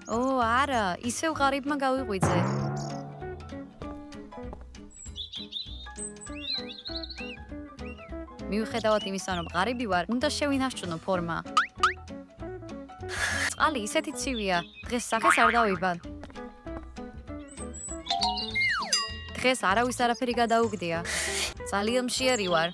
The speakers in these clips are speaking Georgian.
ო, არა, ისევ ღარიბმა გავიღვიძე. მიუხედავად იმისა, რომ ღარიბი ვარ, უნდა შევინარჩუნო ფორმა. წყალი ისეთი ცივია, დღეს სახეს არ დავიბან. დღეს არავის არაფერი გადაუგდია. ძალიან მშიერი ვარ.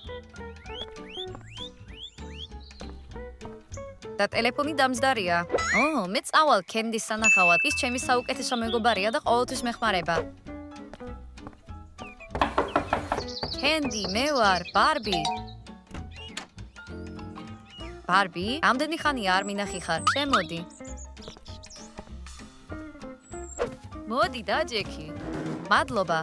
და ტელეფონი დამძდარია. ო, მე წავალ კენდის სანახავად. ის ჩემი საუკეთესო მეგობარია და ყოველთვის მეხმარება. კენდი, მე ვარ, ბარბი. ბარბი, ამდენი ხანია არ მინახი ხარ. შემოდი. მოდი დაჯექი. მადლობა.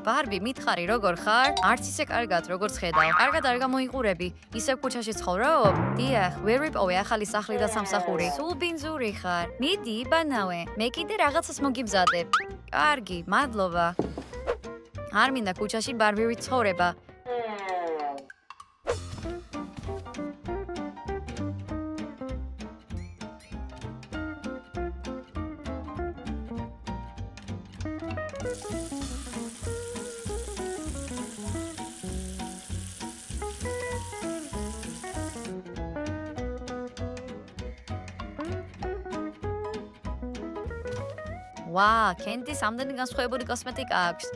ბარბი, მითხარი, როგორ ხარ? არც ისე კარგად, როგორც ხედავ. კარგად არ გამოიყურები. ისევ ქუჩაში ცხოვრობ? დიახ, ვერ ვიპოვე ახალი სახლი და სამსახური. სულ ბინძური ხარ. მიდი, იბანავე. მე კიდე რაღაცას მოგიბზადებ. კარგი, მადლობა. არ მინდა ქუჩაში ბარბივით ცხოვრება. ვა, კენდის ამდენი განსხვავებული კოსმეტიკა აქვს.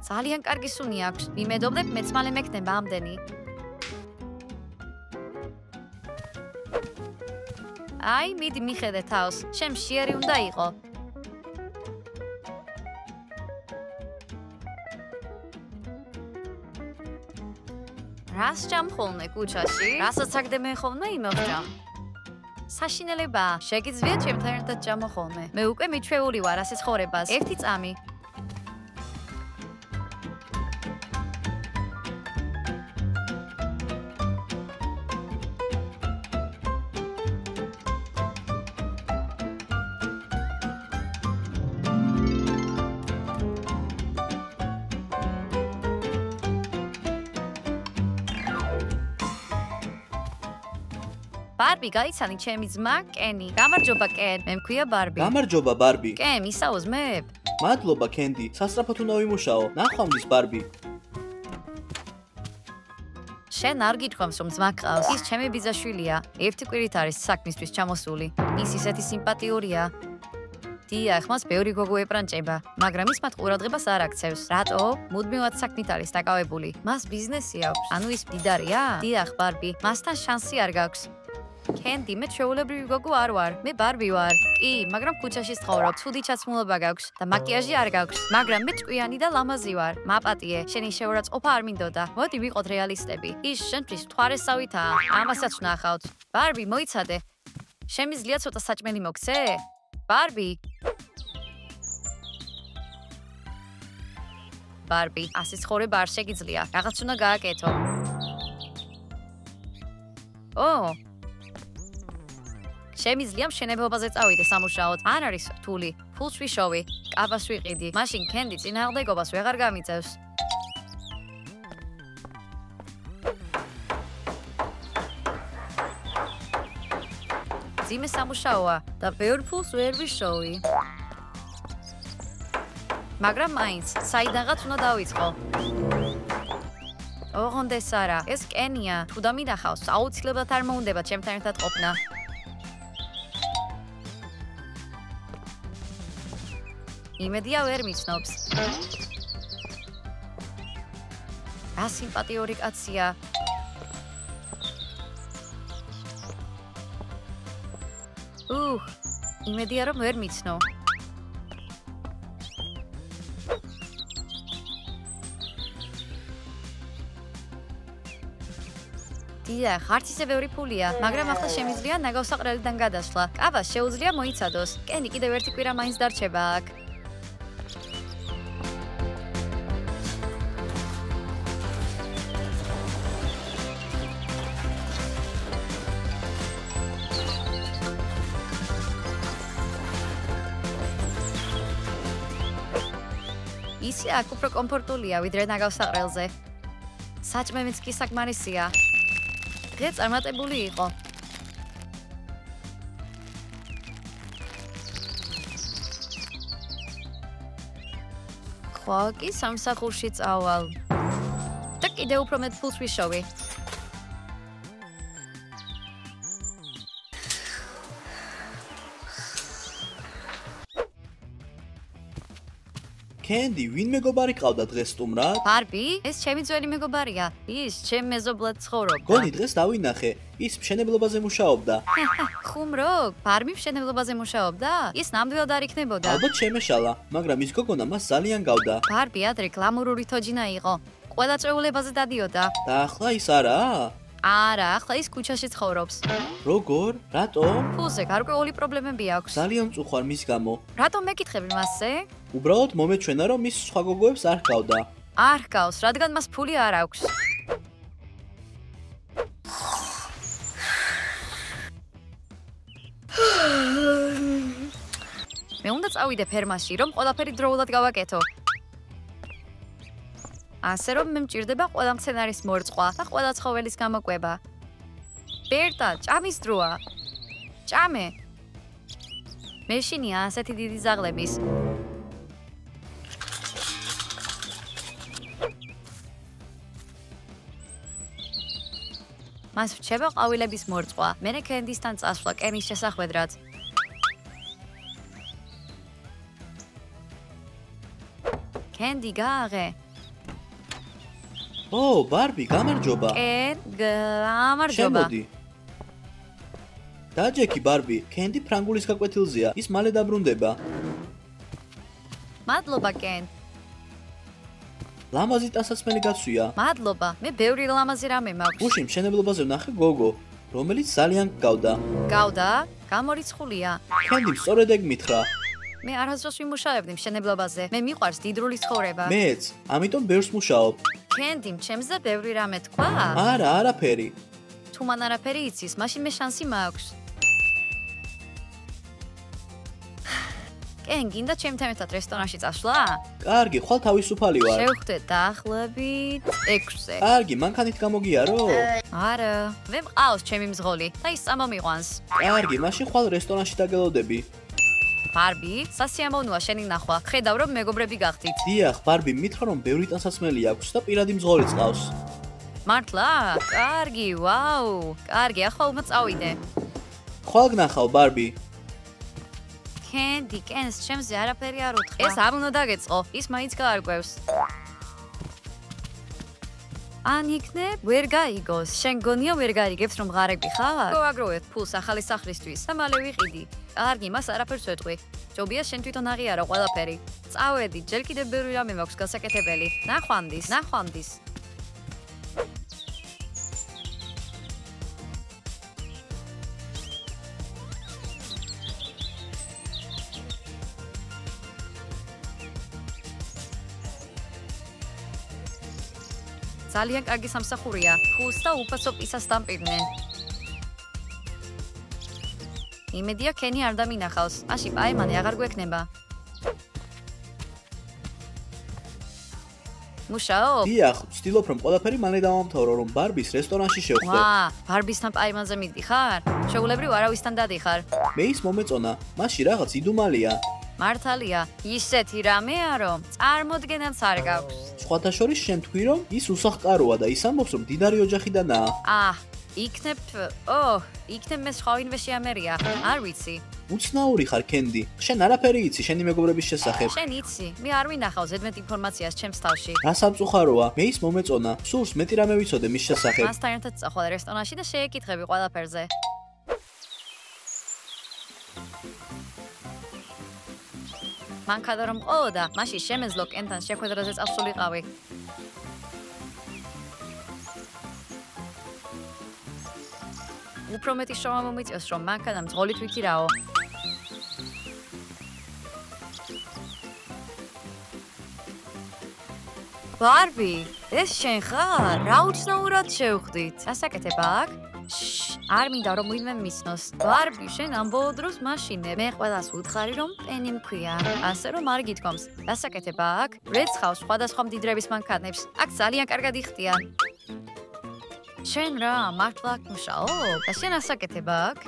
ძალიან კარგი სუნი აქვს. ვიმედობდებ მეც მალე მექნება ამდენი. აი, მიდი მიხედე თავს. შენ მშიერი უნდა იყო. რას ჯამ ხოლმე ქუჩაში? რასაც აგდე ხოლმე იმოხჯამ. საშინელება, შეგიძლია ჩემთან ერთად ჯამო ხოლმე. მე უკვე მიჩვეული ვარ ასე ცხოვრებას. ერთი წამი. ბარბი, გაიცანი ჩემი ძმა კენი. გამარჯობა კენ, მე მქვია ბარბი. გამარჯობა ბარბი. კენ, ისაუს მე. მადლობა კენდი, სასწრაფოდ უნდა ვიმუშაო. ნახვამდის ბარბი. შენ არ გითხოვს რომ ძმა გყავს. ის ჩემი ბიძაშვილია. ერთი კვირით არის საქმისთვის ჩამოსული. ის ისეთი სიმპათიურია. დიახ, მას ბევრი გოგო ეპრანჭება, მაგრამ ის მათ ყურადღებას არ აქცევს. რატო? მუდმივად საქმით არის დაკავებული. მას ბიზნესი აქვს. ანუ ის მდიდარია? დიახ, ბარბი, მასთან შანსი არ გაქვს. კენდი, მე ჩვეულებრივი გოგო არ ვარ. მე ბარბი ვარ. კი, მაგრამ ქუჩაში ცხოვრობ. ცუდი ჩაცმულობა გაქვს და მაკიაჟი არ გაქვს. მაგრამ მე ჭკვიანი და ლამაზი ვარ. მაპატიე, შენი შეურაცხყოფა არ მინდოდა. მოდი ვიყოთ რეალისტები. ის შენთვის მთვარესავითაა. ამასაც ვნახავთ. ბარბი, მოიცადე. შემიძლია ცოტა საჭმელი მოგცე? ბარბი. ბარბი, ასე ცხოვრება არ შეგიძლია. რაღაც უნდა გააკეთო. ო, შემიძლია მშენებლობაზე წავიდე სამუშაოდ. არ არის რთული. ფულს ვიშოვი, კაბას ვიყიდი. მაშინ კენდი წინააღმდეგობას ვეღარ გამიწევს. ძიმე სამუშაოა და ბევრ ფულს ვერ ვიშოვი. მაგრამ მაინც, საიდანღაც უნდა დავიწყო. ოღონდეს არა, ეს კენია. თუ დამინახავს, აუცილებლად არ მოუნდება ჩემთან ერთად ყოფნა. იმედია ვერ მიცნობს. რა სიმპათიური კაცია. იმედია რომ ვერ მიცნო. დიახ, არც ისე ბევრი ფულია, მაგრამ ახლა შემიძლია ნაგავსაყრელიდან გადასვლა. კაბას შეუძლია მოიცადოს. კენი კიდევ ერთი კვირა მაინც დარჩება აქ. ისი აქ უფრო კომფორტულია ვიდრე ნაგავსაყრელზე. საჭმელიც კი საკმარისია. დღე წარმატებული იყო. ხო კი სამსახურში წავალ. და კიდევ უფრო მეტ ფულს ვიშოვი. კენდი, ვინ მეგობარი ყავდა დღეს სტუმრად? ბარბი, ეს ჩემი ძველი მეგობარია. ის ჩემ მეზობლად ცხოვრობდა. გონი დღეს დავინახე, ის მშენებლობაზე მუშაობდა. ხუმრო, ბარბი მშენებლობაზე მუშაობდა? ის ნამდვილად არ იქნებოდა. ალბათ შემეშალა, მაგრამ ის გოგონა მას ძალიან გავდა. ბარბი ადრე გლამურული თოჯინა იყო. ყველა წვეულებაზე დადიოდა. და ახლა ის არაა? არა, ახლა ის ქუჩაში ცხოვრობს. როგორ? რატომ? ფულზე გარკვეული პრობლემები აქვს. ძალიან მწუხვარ მის გამო. რატომ მეკითხები მასზე? უბრალოდ მომეჩვენა, რომ ის სხვა გოგოებს არ ჰყავდა. არ ჰყავს, რადგან მას ფული არ აქვს. მე უნდა წავიდე ფერმაში, რომ ყველაფერი დროულად გავაკეთო. ასე რომ მე მჭირდება ყველა მცენარის მორწყვა და ყველა ცხოველის გამოკვება. ბერტა, ჭამის დროა. ჭამე. მეშინია ასეთი დიდი ზაღლების. მას რჩება ყვავილების მორწყვა. მერე კენდისთან წასვლა კენის შესახვედრად. კენდი გააღე. ო, ბარბი, გამარჯობა. კენ, გამარჯობა. შემოდი. დაჯექი ბარბი, კენდი ფრანგულის გაკვეთილზეა. ის მალე დაბრუნდება. მადლობა კენ. ლამაზი ტანსაცმელი გაცვია. მადლობა. მე ბევრი ლამაზი რამე მაქვს. გუში მშენებლობაზე ვნახე გოგო, რომელიც ძალიან გგავდა. გავდა? გამორიცხულია. კენდიმ სწორედ ეგ მითხრა. მე არასდროს ვიმუშავებდი მშენებლობაზე. მე მიყვარს დიდრული ცხოვრება. მეც, ამიტომ ბევრს მუშაობ. კენდიმ, ჩემზე ბევრი რამე თქვა? არა, არაფერი. თუ მან არაფერი იცის, მაშინ მე შანსი მაქვს. კენ, გინდა ჩემთან ერთად რესტორანში წასვლა? კარგი, ხვალ თავისუფალი ვარ. შევხვდეთ დაახლოებით 6-ზე. კარგი, მანქანით გამოგიარო? არა, მე მყავს ჩემი მზღოლი და ის წამომიყვანს. კარგი, მაშინ ხვალ რესტორანში დაგელოდები. ბარბი, სასიამოვნოა შენი ნახვა. ხედავ რომ მეგობრები გახდით. დიახ, ბარბი მითხრა რომ ბევრი ტანსაცმელი აქვს და პირადი მზღოლიც ყავს. მართლა? კარგი, ვაუ. კარგი, ახლა უნდა წავიდე. ხვალ გნახავ ბარბი. კენდი, კენს ჩემზე არაფერი არ უთხრა. ეს არ უნდა დაგეწყო. ის მაინც გაარკვევს. ან იქნებ ვერ გაიგოს. შენ გონია ვერ გაიგებს რომ ღარები ხარ? გავაგროვებ ფულს ახალი სახლისთვის და მალე ვიყიდი. კარგი, მას არაფერს ვეთქვი. ჯობია შენ თვითონ აღიარო ყველაფერი. წავედი, ჯერ კიდევ ბევრი რამე მაქვს გასაკეთებელი. ნახვამდის, ნახვამდის. ძალიან კარგი სამსახურია. ფულს და უფასო პისას დამპირდნენ. იმედია კენი არ დამინახავს. მაშინ პაემანი აღარ გვექნება. მუშაობ? დიახ, ვცდილობ რომ ყველაფერი მალე დავამთავრო, რომ ბარბის რესტორანში შევხვდე. ვა, ბარბისთან პაემანზე მიდიხარ? შეულებრივ არავისთან დადიხარ. მე ის მომეწონა, მასში რაღაც იდუმალია. მართალია, ისეთი რამეა რომ წარმოდგენაც არ გაქვს. სხვათა შორის შენ თქვი რომ ის უსახკაროა და ის ამბობს რომ დიდარი ოჯახიდანაა. იქნებ მე სხვავინვე შეამერია. არ ვიცი. უცნაური ხარ კენდი. შენ არაფერი იცი შენი მეგობრების შესახებ. შენ იცი, მე არ ვინახავ ზედმეტ ინფორმაციას ჩემს თავში. რა სამწუხაროა, მე ის მომეწონა. სურს მეტი რამე ვიცოდე მის შესახებ. მასთან ერთად წახვალ რესტორანში და შეეკითხები ყველაფერზე. მანქანა რომ ყავდა, მაშინ შემეძლო კენთან შეხვედრაზე წასულიყავი. უფრო მეტი შრომა მომიწევს, რომ მანქანა მძღოლით ვიქირაო. ბარბი, ეს შენ ხარ? რა უცნაურად შევხვდით? გასაკეთებ აქ? არ მინდა რომ ვინმე მისნოს. ბარბი, შენ ამ ბოლო დროს მაშინე. მე ყველას ვუთხარი რომ პენი მქვია. ასე რომ არ გითქვამს. გასაკეთებ აქ? რეცხავს სხვადასხვა მდიდრების მანქანებს. აქ ძალიან კარგად იხდიან. შენ რა, მართლა აქ მუშაობ? და შენ ასაკეთებ აქ?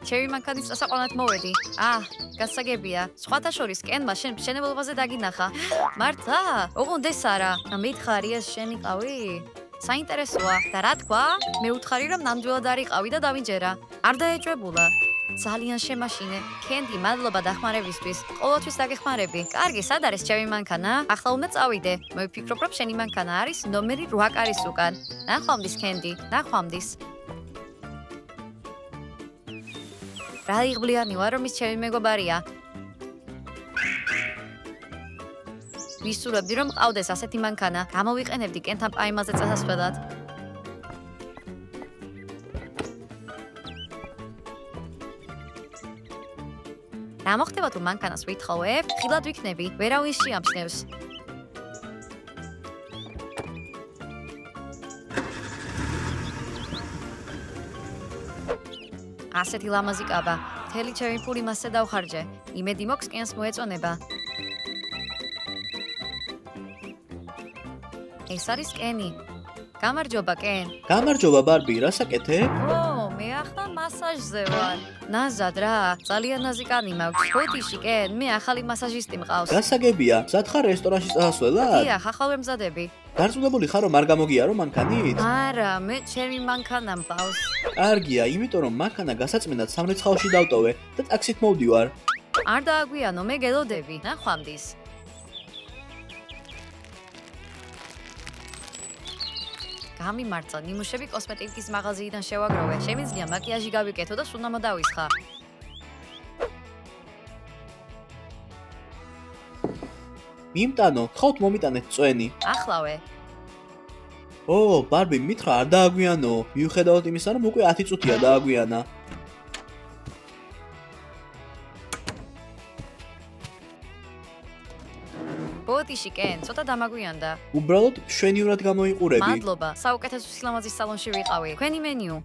ჩემი მანქანის წასაყვანად მოვედი. გასაგებია. სხვათა შორის კენმა შენ მშენებლობაზე დაგინახა. მართლა? ოღონდ ეს არა. მითხარი ეს შენიყავი? საინტერესოა. და რა თქვა? მე უთხარი რომ ნამდვილად არიყავი და დავინჯერა. არ დაეჭვებულა. ძალიან შემაშინე. კენდი, მადლობა დახმარებისთვის. ყოველთვის დაგეხმარები. კარგი, სად არის ჩემი მანქანა? ახლა უნდა წავიდე. მე ვფიქრობ, რომ შენი მანქანა არის ნომერი 8 კარის უკან. ნახვამდის, კენდი, ნახვამდის. რა იღბლიანი ვარ, რომ ის ჩემი მეგობარია. ვისურვებდი, რომ მყავდეს ასეთი მანქანა. გამოვიყენებდი კენთან პაიმაზე წასასვლელად. რა მოხდება თუ მანქანას ვითხოვებ? ხილად ვიქნები, ვერავინ შეამჩნევს. ასეთი ლამაზი კაბა. მთელი ჩემი ფული მასზე დავხარჯე. იმედი მოქვს კენს მოეწონება. ეს არის კენი. გამარჯობა, კენ. გამარჯობა, ბარბი, რასაკეთებ? მე ახლა მასაჟზე ვარ. ნაზად რა, ძალიან ნაზი კანი მაქვს. ბოდიში, კენ, მე ახალი მასაჟისტი მყავს. გასაგებია, მზად ხარ რესტორანში წასასვლელად? დიახ, ახლა ვემზადები. დარწმუნებული ხარ, რომ არ გამოგიარო მანქანით? არა, მე ჩემი მანქანა მყავს. კარგია, იმიტომ რომ მანქანა გასაწმენდად სამრეცხაოში დავტოვე და ტაქსით მოვდივარ. არ დააგვიანო, მე გელოდები. ნახვამდის. გამიმართა, ნიმუშები კოსმეტიკის მაღაზიიდან შევაგროვე. შემიძლია მაკიაჟი გავიკეთო და სულ მომდავისხა. მიმტანო, ხავთ მომიტანეთ წვენი. ახლავე. ბარბი, მითხრა არ დააგვიანო. მიუხედავად იმისა, რომ უკვე 10 წუთია დააგვიანა. ბოდიში, კენ, ცოტა დამაგვიანდა. უბრალოდ შვენიურად გამოიყურები. მადლობა, საუკეთესო სილამაზის სალონში ვიყავი. თქვენი მენიუ.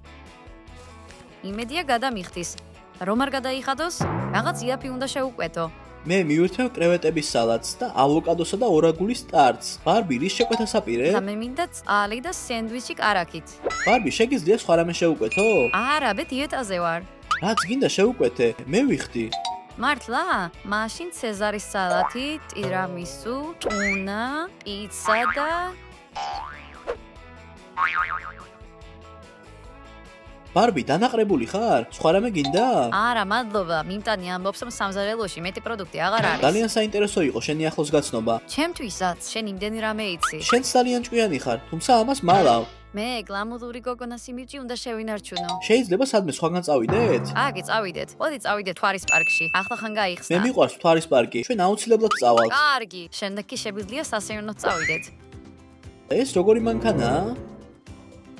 იმედია გადამიხდის. რომ არ გადაიხადოს, რაღაც იაფი უნდა შევუკვეთო. მე მივირთვევ კრევეტების სალატს და ავოკადოსა და ორაგულის ტარტს. ბარბი, რის შეკვეთას აპირე? და მე მინდა წყალი და სენდვიჩი კარაქით. ბარბი, შეგიძლია სხვა რამე შევუკვეთო? არა, მე დიეტაზე ვარ. რაც გინდა შევუკვეთე, მე ვიხდი. მართლა? მაშინ ცეზარის სალათი, ტირამისუ, ტუნა, პიცა და ბარბი, დანაყრებული ხარ? სხვა რამე გინდა? არა, მადლობა. მიმტანი ამბობს, რომ სამზარეულოში მეტი პროდუქტი აღარ არის. ძალიან საინტერესო იყო შენი ახლოს გაცნობა. ჩემთვისაც, შენ იმდენი რამე იცი. შენც ძალიან ჭკვიანი ხარ, თუმცა ამას მალავ. მე გლამურული გოგონას იმიჯი უნდა შევინარჩუნო. შეიძლება სადმე სხვაგან წავიდეთ? აგი, წავიდეთ. მოდი წავიდეთ თვარის პარკში. ახლა ხან გაიხსნა. მე მიყვარს თვარის პარკი. ჩვენ აუცილებლად წავალთ. კარგი, შემდეგ კი შეგვიძლია სასეირნოდ წავიდეთ. ეს როგორი მანქანაა?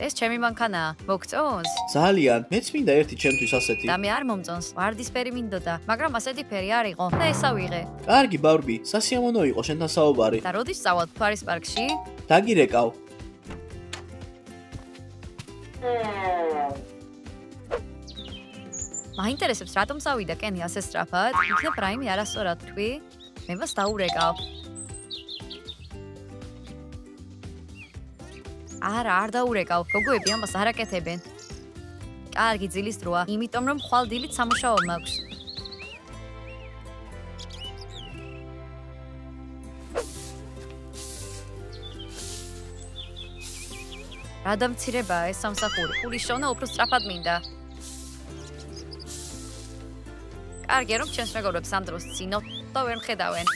ეს ჩემი მანქანაა. მოგწონს? ძალიან. მეც მინდა ერთი ჩემთვის ასეთი. და მე არ მომწონს. ვარდისფერი მინდოდა, მაგრამ ასეთი ფერი არ იყო. და ესა ვიღე. კარგი, ბარბი, სასიამოვნო იყო შენთან საუბარი. და როდის წავალთ თვარის პარკში? დაგირეკავ. მაინტერესებს რატომ წავიდა კენი ასე სწრაფად? იქნებ რაიმე არასწორად თქვი? მე მას დაურეკავ. არა, არ დაურეკავ. გოგოები ამას არ აკეთებენ. კარგი, ძილის დროა, იმიტომ რომ ხვალ დილით სამუშაო მაქვს. რა დამცირებაა ეს სამსახური? ფულის შოვნა უფრო სწრაფად მინდა. კარგია, რომ ჩემს მეგობრებს ამ დროს წინო და ვერ მხედავენ.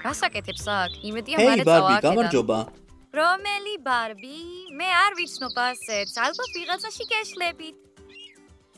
რასაკეთებს აქ? იმედია მალე წავა ბარბი, გამარჯობა. რომელი ბარბი? მე არ ვიცნობ ასეთს. ალბათ ვიღაცაში გეშლებით.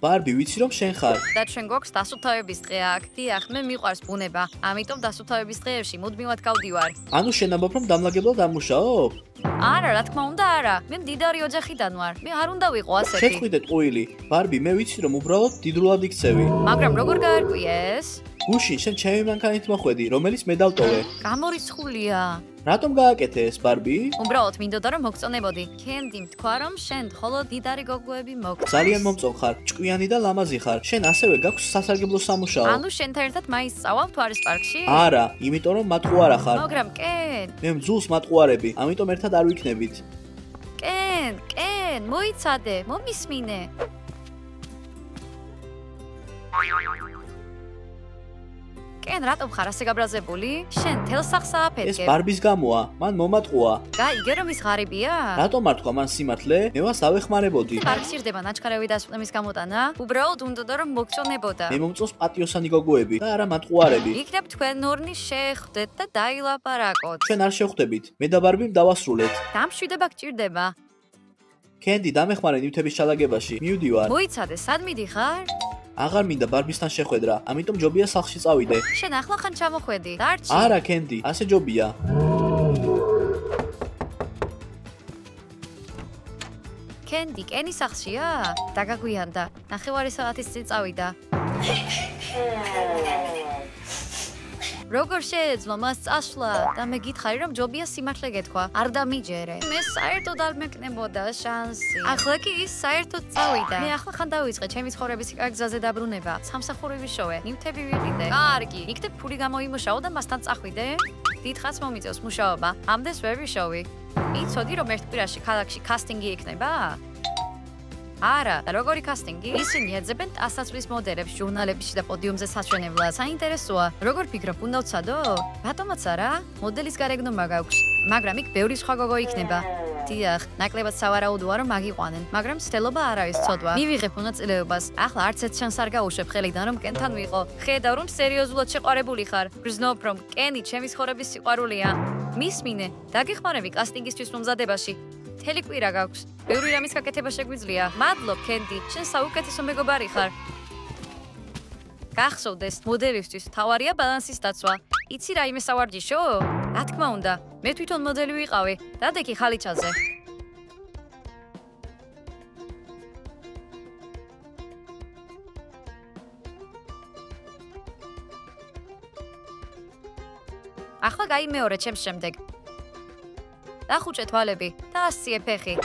ბარბი, ვიცი რომ შენ ხარ. და ჩვენ გვაქვს დასუფთავების დღე აქ. დიახ, მე მიყვარს ბუნება. ამიტომ დასუფთავების დღეებში მუდმივად გავდივარ. ანუ შენ ამბობ რომ დამლაგებლად ამუშაობ? არა, რა თქმა უნდა არა. მე მდიდარი ოჯახიდან ვარ. მე არ უნდა ვიყო ასეთი. შეწყვიტე ტყუილი. ბარბი, მე ვიცი რომ უბრალოდ დიდრულად იქცევი. მაგრამ როგორ გაარკვიე ეს? გუშინ შენ ჩემი მანქანით მოხვედი, რომელიც მე დავტოვე. გამორიცხულია. რატომ გააკეთე ეს, ბარბი? უბრალოდ მინდოდა რომ მოგწონებოდი. კენდიმ თქვა რომ შენ მხოლოდ დიდარი გოგოები მოგწონს. ძალიან მომწონ ხარ, ჭკვიანი და ლამაზი ხარ. შენ ასევე გაქვს სასარგებლო სამუშაო. ანუ შენთან ერთად მაისწავავ თვარის პარკში? არა, იმიტომ რომ მატყუარა ხარ. მაგრამ კენ, მე მძულს მატყუარები, ამიტომ ერთად არ ვიქნებით. კენ, მოიცადე, მომისმინე. კენ, რატომ ხარ ასე გაბრაზებული? შენ თელს სახს ეს ააფეთქებ. ბარბის გამოა, მან მომატყუა. გაიგე რომ ის ღარიბია? რატომ არ თქვა მან სიმართლე? მე ვას ავეხმარებოდი. პარკში რდება ნაჩქარევი დასვენების გამოტანა? უბრალოდ უნდოდა რომ მოგწონებოდა. მე მომწონს პატიოსანი გოგოები და არა მატყუარები. იქნებ თქვენ ორნი შეხვდეთ და დაილაპარაკოთ. ჩვენ არ შევხვდებით. მე და ბარბიმ დავასრულეთ. დამშვიდება გჭირდება. კენდი, დამეხმარე ნივთების ჩალაგებაში. მივდივარ. მოიცადე, სად მიდიხარ? აღარ მინდა ბარბისთან შეხვედრა, ამიტომ ჯობია სახლში წავიდე. შენ ახლა ხან ჩამოხვედი? დარჩი. არა, კენდი, ასე ჯობია. კენდი, კენი სახლშია? დაგაგვიანდა. ნახევარი საათის წინ წავიდა. როგორ შეეძლო მას წასვლა და მე გითხარი რომ ჯობია სიმართლე გეთქვა. არ დამიჯერე. მე საერთოდ არ მეკნებოდა შანსი. ახლა კი ის საერთოდ წავიდა. მე ახლა ხან დავიწყე ჩემი ცხოვრების გზაზე დაბრუნება. სამსახური ვიშოვე, ნივთები ვიყიდე. კარგი, იქნებ ფული გამოიმუშაო და მასთან წახვიდე. დიდხანს მომიწევს მუშაობა. ამდენს ვერ ვიშოვი. იცოდი რომ ერთ კვირაში ქალაქში კასტინგი იქნება? არა, როგორი კასტინგი? ისინი ეძებენ ტასაცვლის მოდელებს ჟურნალებში და პოდიუმზე საჩვენებლად. საინტერესოა. როგორ ფიქრობ, უნდა ვცადო? რატომაც არა? მოდელის გარეგნობა გაქვს, მაგრამ იქ ბევრი სხვა გოგო იქნება. დიახ, ნაკლებად სავარაუდოა რომ მაგიყვანენ, მაგრამ ცდელობა არ არის ცოდვა. მივიღებ მონაწილეობას. ახლა არც ერთ შანსს არ გაუშვებ ხელიდან რომ კენთან ვიყო. ხედავ რომ სერიოზულად შეყვარებული ხარ. გრძნობ რომ კენი ჩემი ცხოვრების სიყვარულია. მისმინე, დაგეხმარები კასტინგისთვის მომზადებაში. მთელი კვირა გაქვს. ბევრი რამის გაკეთება შეგვიძლია. მადლობ, კენდი, შენ საუკეთესო მეგობარი ხარ. გახსოვდეს, მოდელისთვის მთავარია ბალანსის დაცვა. იცი რაიმე სავარჯიშო? რა თქმა უნდა, მე თვითონ მოდელი ვიყავი. დადექი ხალიჩაზე. ახლა გაიმეორე ჩემს შემდეგ. დახუჭე თვალები და ასწიე ფეხი.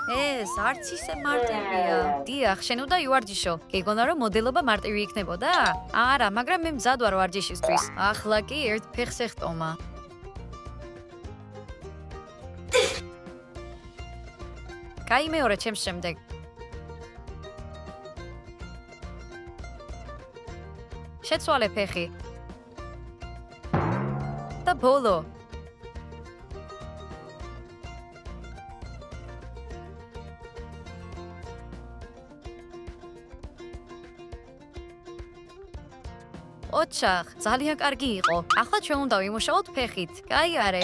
ეს არც ისე მარტივია. დიახ, შენ უნდა ივარჯიშო. გეგონა რომ მოდელობა მარტივი იქნებოდა? არა, მაგრამ მე მზად ვარ ვარჯიშისთვის. ახლა კი ერთ ფეხს ეხტომა. გაიმეორე ჩემს შემდეგ. შეცვალე ფეხი. და ბოლო. ოჩახ, ძალიან კარგი იყო. ახლა ჩვენ უნდა ვიმუშაოთ ფეხით. გაიარე.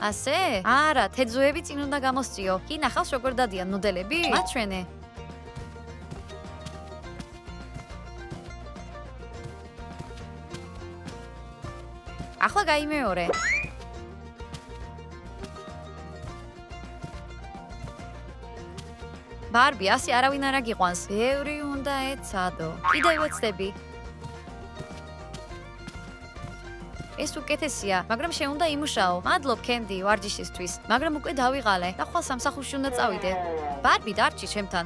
ასე? არა, თეძუები წინ უნდა გამოსწიო. კი ნახავს როგორ დადიან მოდელები? მაჩვენე. ახლა გაიმეორე. ბარბი, ასე არავინ არ აგიყვანს. ბევრი უნდა ეცადო. კიდევ ვეცდები. ეს უკეთესია, მაგრამ შენ უნდა იმუშაო. მადლობ, კენდი, ვარჯიშისთვის. მაგრამ უკვე დავიღალე და ხვალ სამსახურში უნდა წავიდე. ბარბი, დარჩი ჩემთან.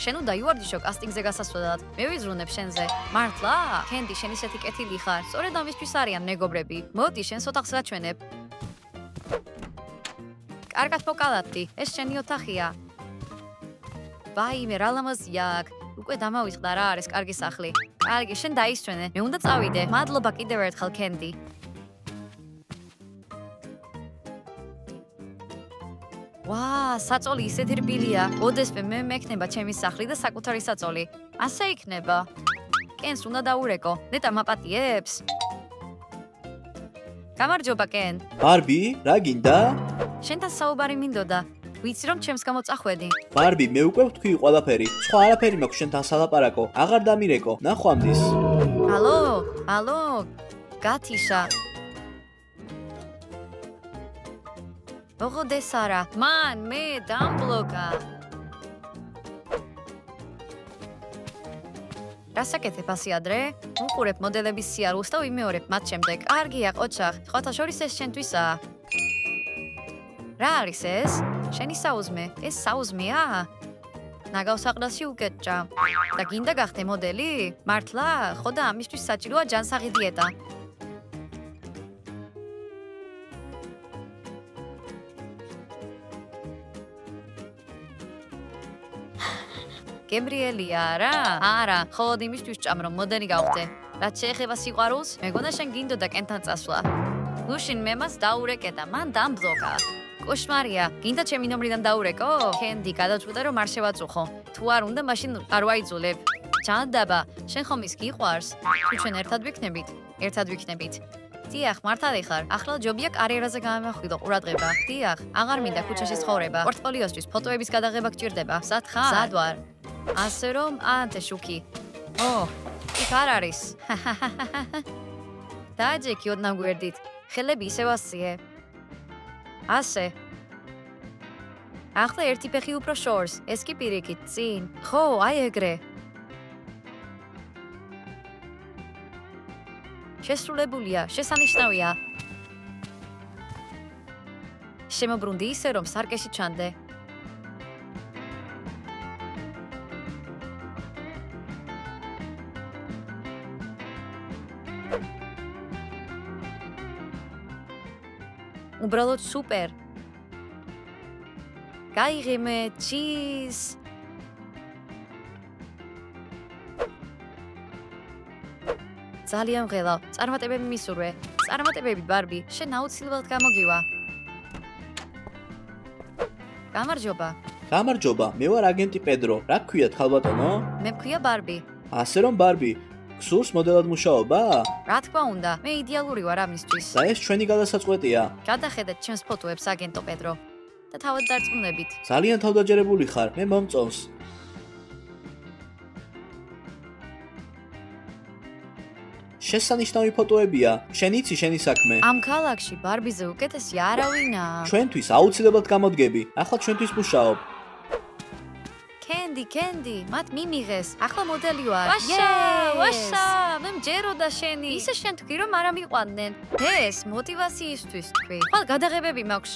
შენ უნდა ივარჯიშო კასტინგზე გასასვლელად. მე ვიზრუნებ შენზე. მართლა? კენდი, შენ ისეთი კეთილი ხარ. სწორედ ამისთვის არიან მეგობრები. მოდი, შენს ოთახს გაჩვენებ. კარგად მოკალათდი. ეს შენი ოთახია. ვაიმე, რა ლამაზია აქ. უკვე დამავიწყდა რა არის კარგი სახლი. კარგი, შენ დაისვენე. მე უნდა წავიდე. მადლობა კიდევ ერთხელ, კენდი. ვა, საწოლი ისეთი რბილია. ოდესმე მე მექნება ჩემი სახლი და საკუთარი საწოლი. ასე იქნება. კენს უნდა დაურეკო. ნეტა მაპატიებს. გამარჯობა, კენ. ბარბი, რა გინდა? შენთან საუბარი მინდოდა. ვიცი რომ ჩემს გამო წახვედი. ბარბი, მე უკვე ვთქვი ყველაფერი. სხვა არაფერი მაქვს შენთან სალაპარაკო. აღარ დამირეკო. ნახვამდის. ალო, გათიშა. ოღონდ ეს არა. მან მე დამბლოკა. რასაკეთებ ასი ადრე? უყურებ მოდელების სიარულს და ვიმეორებ მათ შემდეგ. კარგია, ყოჩახ, სხვათა შორის ეს შენთვისაა. რა არის ეს? შენი საუზმე. ეს საუზმეა? ნაგავსაყდასი უკეთჭა. და გინდა გახდე მოდელი? მართლა? ხო და ამისთვის საჭიროა ჯანსაღი დიეტა. გებრიელია რა? არა, ხოლოდ იმისთვის ჭამ რომ მოდელი გავხდე. რაც შეეხება სიყვარულს, მეგონა შენ გინდოდა კენთან წასვლა. ლუშინ მე მას დაურეკე და მან დამბლოკა. კოშმარია, გინდა ჩემი ნომრიდან დაურეკო? კენდი, გადავწყვიტე რომ არ შევაწუხო. თუ არ უნდა, მაშინ არ ვაიძულებ. ჯანდაბა, შენ ხომ ის გიყვარს? თუ ჩვენ ერთად ვიქნებით. დიახ, მართალი ხარ. ახლა ჯობია კარიერაზე გამემახვილო ყურადღება. დიახ, აღარ მინდა ქუჩაში ცხოვრება. პორტფოლიოსთვის ფოტოების გადაღება გჭირდება. სად ხარ? სად ვარ? ასე რომ, ანტე შუქი. იქ არ არის. დააჯექი ოდნავ გვერდით. ხელები ისევ ასიე. ასე. ახლა ერთი ფეხი უფრო შორს. ეს კი პირიქით წინ. ხო, აი ეგრე. შესრულებულია, შესანიშნავია. შემოbrunდი ისე რომ სარკეში ჩანდე. უბრალოდ სუპერ. გაიღიმე, ჩიზ. ძალიან ღელა, წარმატებები მისურვე. წარმატებები ბარბი, შენ აუცილებლად გამოგივა. გამარჯობა, მე ვარ აგენტი პედრო. რა გქვიათ ხალბატონო? მე მქვია ბარბი. ასე რომ ბარბი, გსურს მოდელად მუშაობა? რა თქმა უნდა, მე იდეალური ვარ ამისთვის. და ეს ჩვენი გადასაწყვეტია. გადახედეთ ჩემს ფოტოებს აგენტო პედრო და თავად დარწმუნებით. ძალიან თავდაჯერებული ხარ, მე მომწონს. შესანიშნავი ფოტოებია. შენ იცი შენი საქმე. ამ ქალაქში ბარბიზე უკეთესი არავინაა. ჩვენთვის აუცილებლად გამოდგები. ახლა ჩვენთვის მუშაობ. კენდი, მათ მიმიღეს. ახლა მოდელი ვარ. ვაშა, მე მჯეროდა შენი. ისე შენ თქვი რომ არ ამიყვანდნენ. ეს мотиваციისთვის თქვი. ხვალ გადაღებები მაქვს.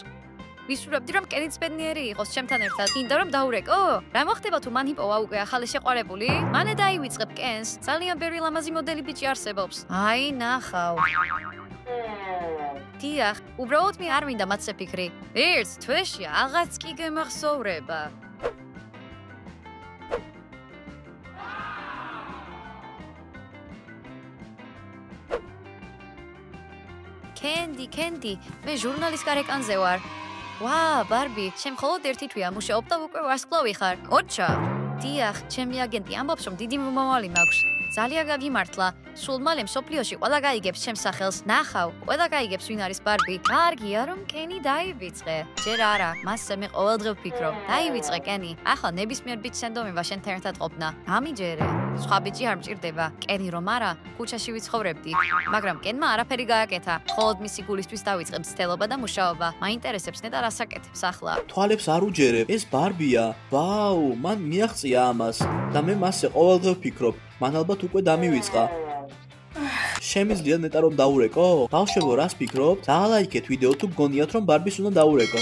ვისურვებდი რომ კენიც ბედნიერი იყოს ჩემთან ერთად. გინდა რომ დაურეკო? რა მოხდება თუ მან იპოვა უკვე ახალი შეყვარებული? მანე დაივიწყებ კენს. ძალიან ბევრი ლამაზი მოდელი ბიჭი არსებობს. აი, ნახავ. დიახ, უბრალოდ მე არ მინდა მათზე ფიქრი. ერთ თვეში აღარც კი გემახსოვრება. კენდი, მე ჟურნალის გარეკანზე ვარ. ვა, ბარბი, შენ მხოლოდ ერთი თვეა მუშაობ და უკვე ვარსკვლავი ხარ. ოჩა. დიახ, ჩემი აგენტი ამბობს, რომ დიდი მომავალი მაქვს. ძალიან გაგიმართლა. სულ მალე მსოფლიოში ყველა გაიგებს ჩემს სახელს. ნახავ, ყველა გაიგებს ვინ არის ბარბი. კარგია, რომ კენი დაივიწყე. ჯერ არა, მასზე მე ყოველდღე ვფიქრობ. დაივიწყე კენი. ახლა ნებისმიერ ბიჭს ენდომება შენთან ერთად ყოფნა. ამიჯერე. სხვა ბიჭი არ მჭირდება. კენი რომ არა, ქუჩაში ვიცხოვრებდი. მაგრამ კენმა არაფერი გააკეთა. მხოლოდ მისი გულისთვის დავიწყებ ცდელობა და მუშაობა. მაინტერესებს ნეტა რას აკეთებს ახლა. თვალებს არ უჯერებ, ეს ბარბია. ვაუ, მან მიაღწია ამას და მე მასზე ყოველდღე ვფიქრობ. მან ალბათ უკვე დამივიწყა. შემიძლია ნეტა რომ დაურეკო? ბავშვებო, რას ფიქრობთ? დაალაიქეთ ვიდეო თუ გგონიათ რომ ბარბის უნდა დაურეკო.